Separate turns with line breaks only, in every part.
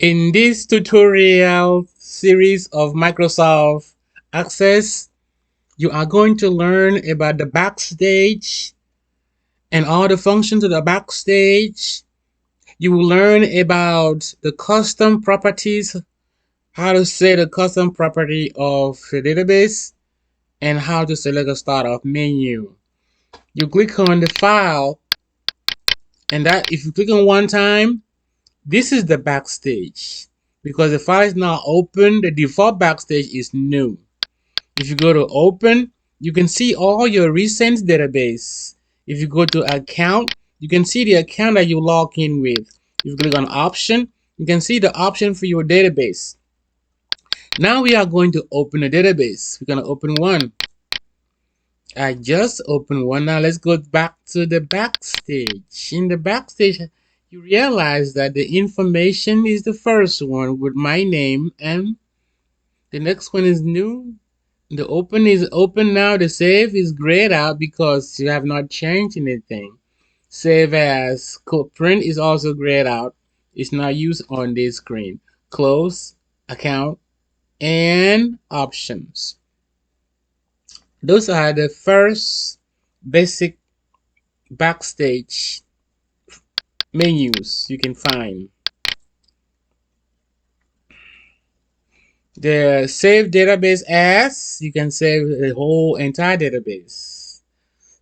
In this tutorial series of Microsoft Access, you are going to learn about the Backstage and all the functions of the Backstage. You will learn about the custom properties, how to set a custom property of a database, and how to select a startup menu. You click on the file, and that if you click on one time, this is the Backstage. Because the file is now open, the default Backstage is new. If you go to open, you can see all your recent database. If you go to account, you can see the account that you log in with. If you click on option, you can see the option for your database. Now we are going to open a database. We're going to open one. I just opened one. Now let's go back to the Backstage. In the Backstage, you realize that the information is the first one with my name, and the next one is new. The open is open now. The save is grayed out because you have not changed anything. Save as print is also grayed out. It's not used on this screen. Close, account, and options. Those are the first basic Backstage menus you can find. The save database as, you can save the whole entire database.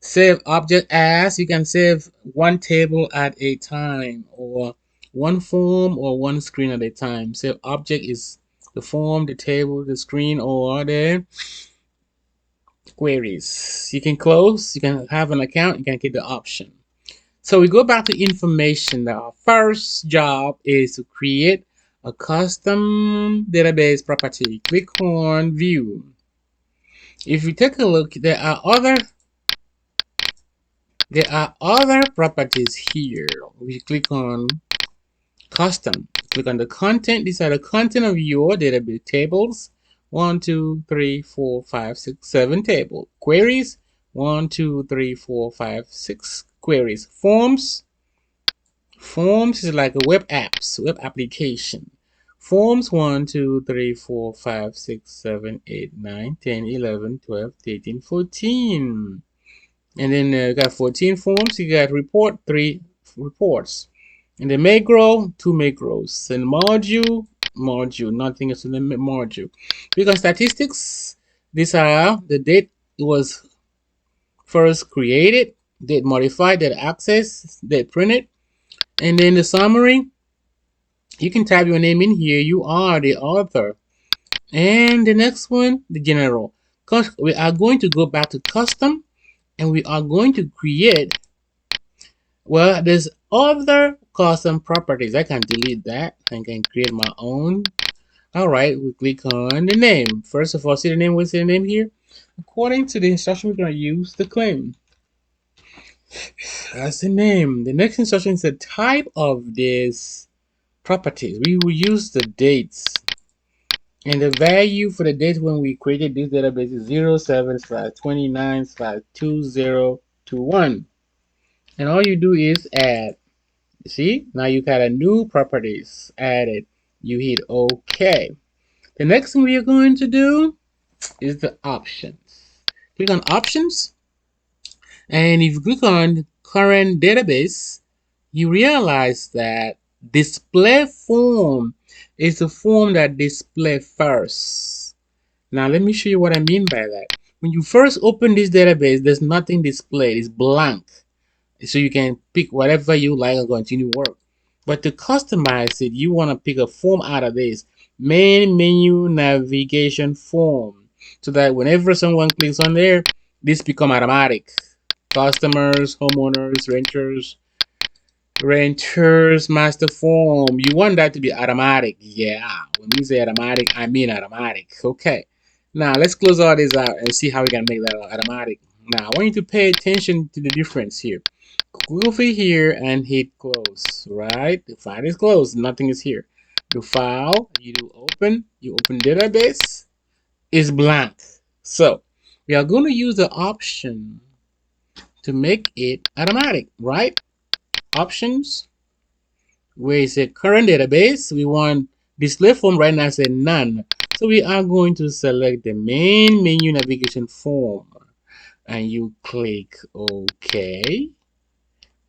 Save object as, you can save one table at a time, or one form or one screen at a time. Save object is the form, the table, the screen, or the queries. You can close, you can have an account, you can get the option. So we go back to information. Our first job is to create a custom database property. Click on view. If you take a look, there are other properties here. We click on custom. Click on the content. These are the content of your database tables. 1, 2, 3, 4, 5, 6, 7 table. Queries. 1, 2, 3, 4, 5, 6 queries. Forms. Forms is like a web application. Forms 1, 2, 3, 4, 5, 6, 7, 8, 9, 10, 11, 12, 13, 14. And then you got 14 forms. You got report, 3 reports. And the macro, 2 macros. And module, nothing else in the module. Because statistics, these are the date it was first created, date modified, date accessed, date printed. And then the summary, you can type your name in here. You are the author. And the next one, the general. We are going to go back to custom, and we are going to create, well, there's other custom properties. I can delete that. I can create my own. All right, we click on the name. First of all, see the name. What's the name here? According to the instruction, we're going to use the claim. That's the name. The next instruction is the type of this properties. We will use the dates, and the value for the date when we created this database is 07/29/2021. And all you do is add. See, now you got a new properties added. You hit OK. The next thing we are going to do is the options. Click on options, and if you click on current database, you realize that display form is the form that display first. Now let me show you what I mean by that. When you first open this database, there's nothing displayed, it's blank. So you can pick whatever you like and continue work. But to customize it, you want to pick a form out of this main menu navigation form, so that whenever someone clicks on there, this become automatic. Customers, homeowners, renters master form. You want that to be automatic. Yeah, when we say automatic, I mean automatic. Okay, now let's close all this out and see how we can make that automatic. Now I want you to pay attention to the difference here. Go over here and hit close. Right, the file is closed, nothing is here. The file, you do open, you open database, is blank. So we are going to use the option to make it automatic. Right, options, where it says current database, we want display form. Right now, say none. So we are going to select the main menu navigation form, and you click OK.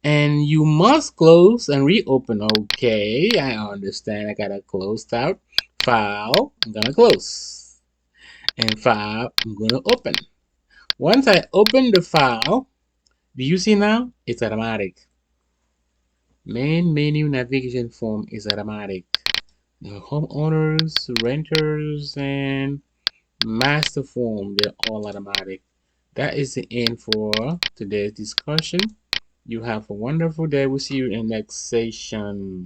And you must close and reopen. Okay, I understand. I gotta close out. File, I'm gonna close. And file, I'm gonna open. Once I open the file, do you see now? It's automatic. Main menu navigation form is automatic. The homeowners, renters, and master form, they're all automatic. That is the end for today's discussion. You have a wonderful day. We'll see you in the next session.